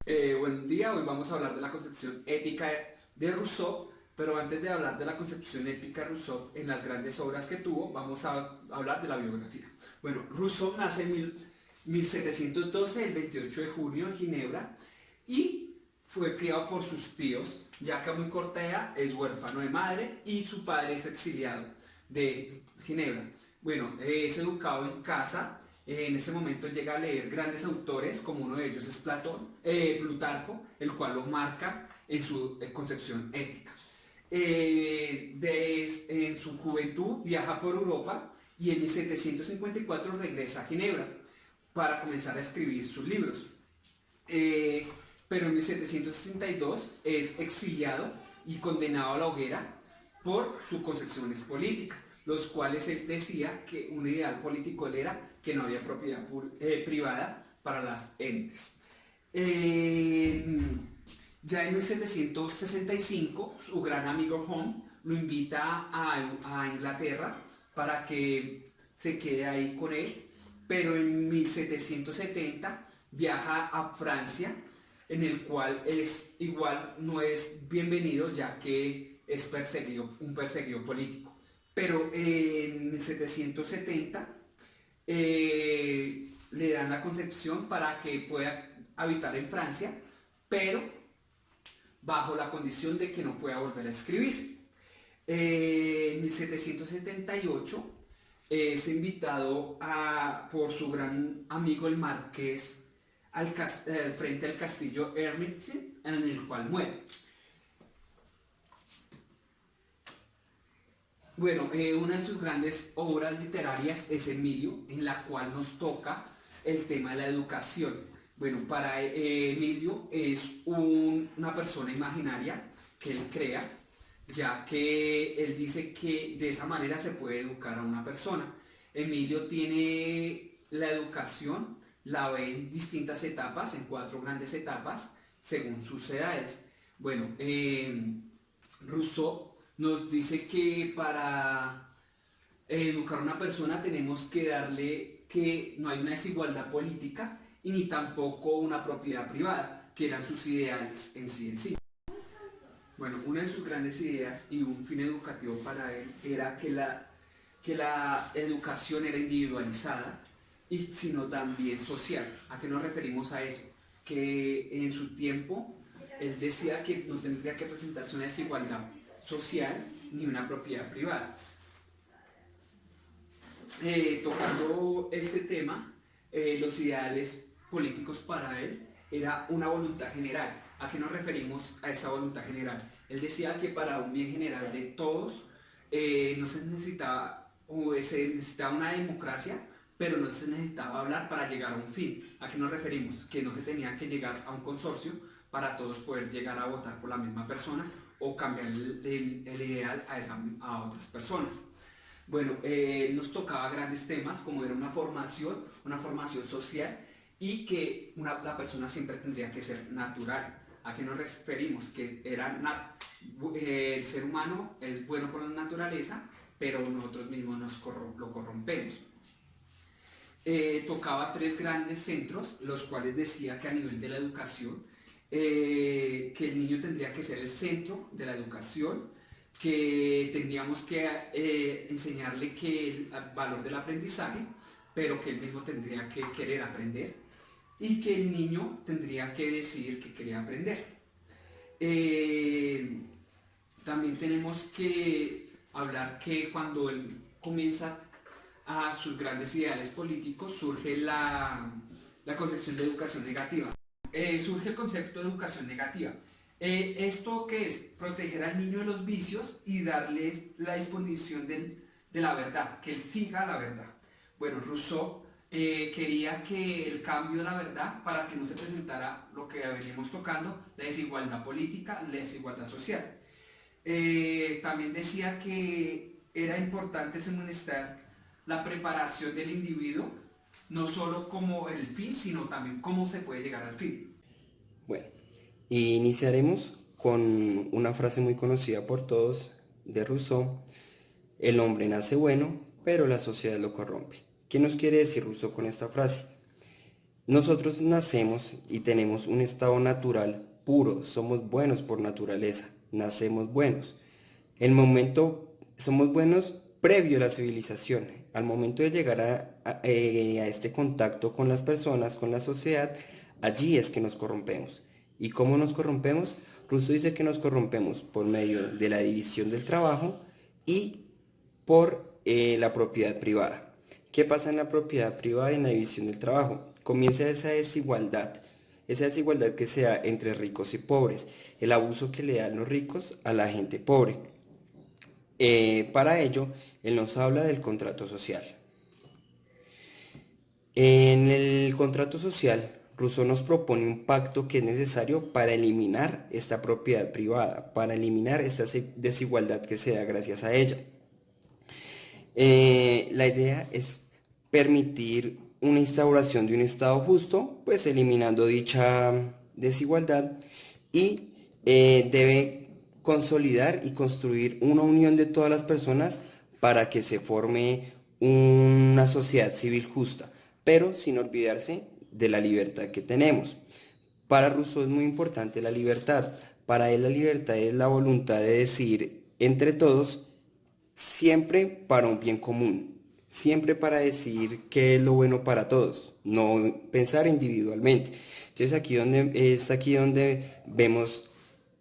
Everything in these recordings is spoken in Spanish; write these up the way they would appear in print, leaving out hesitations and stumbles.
Buen día, hoy vamos a hablar de la concepción ética de Rousseau, pero antes de hablar de la concepción ética de Rousseau en las grandes obras que tuvo, vamos a hablar de la biografía. Bueno, Rousseau nace en 1712, el 28 de junio en Ginebra, y fue criado por sus tíos, ya que a muy corta edad es huérfano de madre y su padre es exiliado de Ginebra. Bueno, es educado en casa. En ese momento llega a leer grandes autores, como uno de ellos es Plutarco, el cual lo marca en su concepción ética. En su juventud viaja por Europa y en 1754 regresa a Ginebra para comenzar a escribir sus libros. Pero en 1762 es exiliado y condenado a la hoguera por sus concepciones políticas, los cuales él decía que un ideal político él era que no había propiedad privada para las entes. Ya en 1765 su gran amigo Home lo invita a Inglaterra para que se quede ahí con él, pero en 1770 viaja a Francia, en el cual igual no es bienvenido, ya que es perseguido, un perseguido político. Pero en 1770 le dan la concepción para que pueda habitar en Francia, pero bajo la condición de que no pueda volver a escribir. En 1778 es invitado por su gran amigo el marqués al frente al castillo Hermitage, en el cual muere. Bueno, una de sus grandes obras literarias es Emilio, en la cual nos toca el tema de la educación. Bueno, para Emilio es una persona imaginaria que él crea, ya que él dice que de esa manera se puede educar a una persona. Emilio tiene la educación, la ve en distintas etapas, en 4 grandes etapas, según sus edades. Bueno, Rousseau nos dice que para educar a una persona tenemos que darle que no hay una desigualdad política y ni tampoco una propiedad privada, que eran sus ideales en sí. Bueno, una de sus grandes ideas y un fin educativo para él era que la educación era individualizada y sino también social. ¿A qué nos referimos a eso? Que en su tiempo él decía que no tendría que presentarse una desigualdad social ni una propiedad privada. Tocando este tema, los ideales políticos para él era una voluntad general. ¿A qué nos referimos a esa voluntad general? Él decía que para un bien general de todos no se necesitaba, se necesitaba una democracia, pero no se necesitaba hablar para llegar a un fin. ¿A qué nos referimos? Que no se tenía que llegar a un consorcio para todos poder llegar a votar por la misma persona o cambiar el ideal a otras personas. Bueno, nos tocaba grandes temas como era una formación social y que la persona siempre tendría que ser natural. ¿A qué nos referimos? Que el ser humano es bueno por la naturaleza, pero nosotros mismos lo corrompemos. Tocaba 3 grandes centros, los cuales decía que a nivel de la educación, que el niño tendría que ser el centro de la educación, que tendríamos que enseñarle el valor del aprendizaje, pero que él mismo tendría que querer aprender y que el niño tendría que decidir que quería aprender. También tenemos que hablar que cuando él comienza a sus grandes ideales políticos surge la concepción de educación negativa. Surge el concepto de educación negativa. ¿Esto qué es? Proteger al niño de los vicios y darles la disposición de la verdad, que él siga la verdad. Bueno, Rousseau quería que el cambio de la verdad para que no se presentara lo que venimos tocando, la desigualdad política, la desigualdad social. También decía que era importante suministrar la preparación del individuo, no solo como el fin, sino también cómo se puede llegar al fin. Bueno, iniciaremos con una frase muy conocida por todos de Rousseau: el hombre nace bueno, pero la sociedad lo corrompe. ¿Qué nos quiere decir Rousseau con esta frase? nosotros nacemos y tenemos un estado natural puro, somos buenos por naturaleza, nacemos buenos. El momento, somos buenos previo a la civilización. Al momento de llegar a este contacto con las personas, con la sociedad, allí es que nos corrompemos. ¿Y cómo nos corrompemos? Rousseau dice que nos corrompemos por medio de la división del trabajo y por la propiedad privada. ¿Qué pasa en la propiedad privada y en la división del trabajo? Comienza esa desigualdad que se da entre ricos y pobres, el abuso que le dan los ricos a la gente pobre. Para ello, él nos habla del contrato social. En el contrato social, Rousseau nos propone un pacto que es necesario para eliminar esta propiedad privada, para eliminar esta desigualdad que se da gracias a ella. La idea es permitir una instauración de un Estado justo, pues eliminando dicha desigualdad y debe consolidar y construir una unión de todas las personas para que se forme una sociedad civil justa, pero sin olvidarse de la libertad que tenemos. Para Rousseau es muy importante la libertad. Para él la libertad es la voluntad de decidir entre todos, siempre para un bien común, siempre para decidir qué es lo bueno para todos, no pensar individualmente. Entonces aquí donde vemos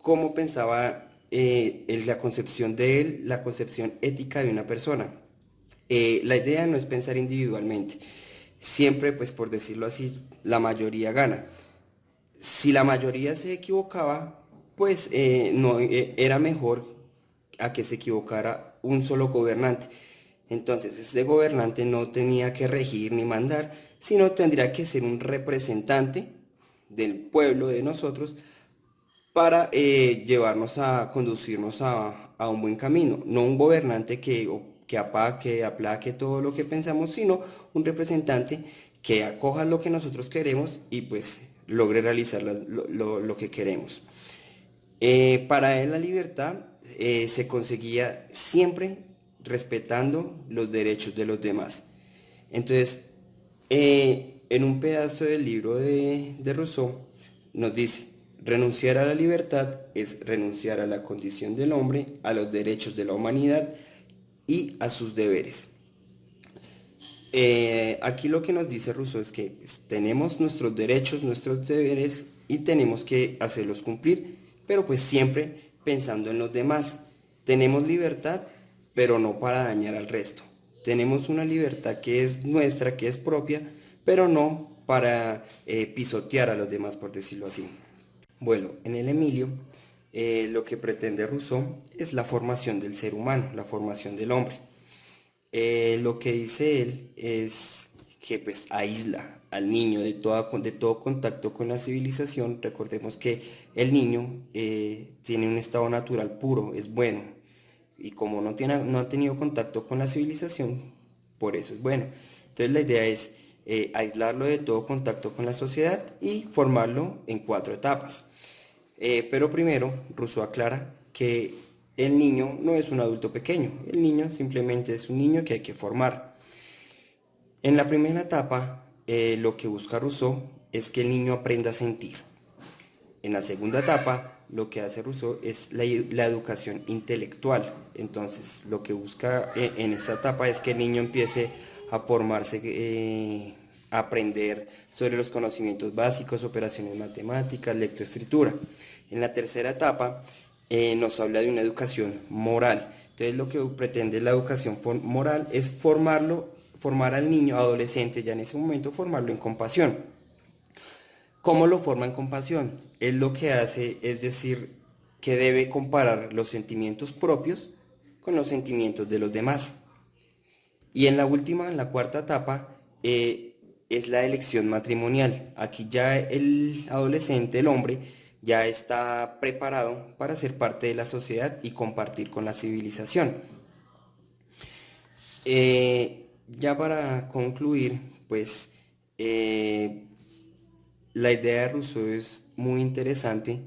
cómo pensaba la concepción de él, la concepción ética de una persona. La idea no es pensar individualmente, siempre, pues por decirlo así, la mayoría gana. Si la mayoría se equivocaba, pues no era mejor a que se equivocara un solo gobernante. Entonces, ese gobernante no tenía que regir ni mandar, sino tendría que ser un representante del pueblo, de nosotros, para llevarnos a conducirnos a un buen camino. No un gobernante que aplaque todo lo que pensamos, sino un representante que acoja lo que nosotros queremos y pues logre realizar lo que queremos. Para él la libertad se conseguía siempre respetando los derechos de los demás. Entonces, en un pedazo del libro de Rousseau nos dice, renunciar a la libertad es renunciar a la condición del hombre, a los derechos de la humanidad y a sus deberes. Aquí lo que nos dice Rousseau es que pues, tenemos nuestros derechos, nuestros deberes y tenemos que hacerlos cumplir, pero pues siempre pensando en los demás. Tenemos libertad, pero no para dañar al resto. Tenemos una libertad que es nuestra, que es propia, pero no para pisotear a los demás, por decirlo así. Bueno, en el Emilio, lo que pretende Rousseau es la formación del ser humano, la formación del hombre. Lo que dice él es que pues aísla al niño de todo contacto con la civilización. Recordemos que el niño tiene un estado natural puro, es bueno, y como no ha tenido contacto con la civilización, por eso es bueno. Entonces la idea es aislarlo de todo contacto con la sociedad y formarlo en 4 etapas. Pero primero, Rousseau aclara que el niño no es un adulto pequeño, el niño simplemente es un niño que hay que formar. En la primera etapa, lo que busca Rousseau es que el niño aprenda a sentir. En la segunda etapa, lo que hace Rousseau es la educación intelectual. Entonces, lo que busca en esta etapa es que el niño empiece a formarse, a aprender sobre los conocimientos básicos, operaciones matemáticas, lectoescritura. En la tercera etapa, nos habla de una educación moral. Entonces, lo que pretende la educación moral es formar al niño, adolescente ya en ese momento, formarlo en compasión. ¿Cómo lo forma en compasión? Él lo que hace es decir que debe comparar los sentimientos propios con los sentimientos de los demás. Y en la cuarta etapa, es la elección matrimonial. Aquí ya el adolescente, el hombre, ya está preparado para ser parte de la sociedad y compartir con la civilización. Ya para concluir, pues la idea de Rousseau es muy interesante,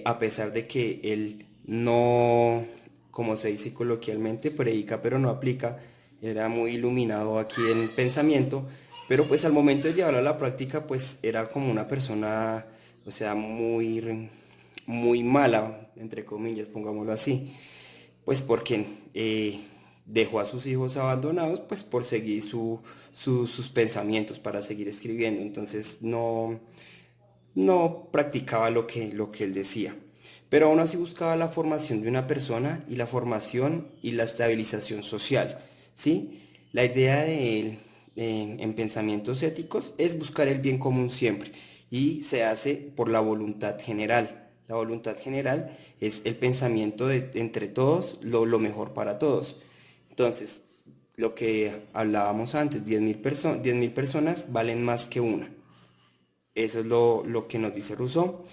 a pesar de que él no, como se dice coloquialmente, predica pero no aplica, era muy iluminado aquí en pensamiento, pero pues al momento de llevarlo a la práctica pues era como una persona, o sea, muy mala, entre comillas, pongámoslo así, pues porque dejó a sus hijos abandonados pues por seguir sus pensamientos, para seguir escribiendo, entonces no practicaba lo que él decía. Pero aún así buscaba la formación de una persona y la formación y la estabilización social, ¿sí? La idea de él en pensamientos éticos es buscar el bien común siempre y se hace por la voluntad general. La voluntad general es el pensamiento de entre todos lo mejor para todos. Entonces, lo que hablábamos antes, 10.000 personas valen más que una. Eso es lo que nos dice Rousseau.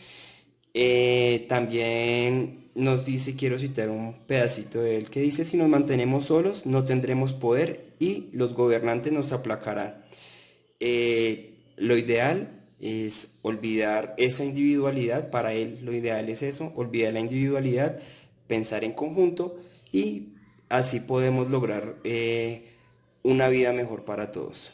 También nos dice, quiero citar un pedacito de él que dice, si nos mantenemos solos no tendremos poder y los gobernantes nos aplacarán. Lo ideal es olvidar esa individualidad, para él lo ideal es eso, olvidar la individualidad, pensar en conjunto y así podemos lograr una vida mejor para todos.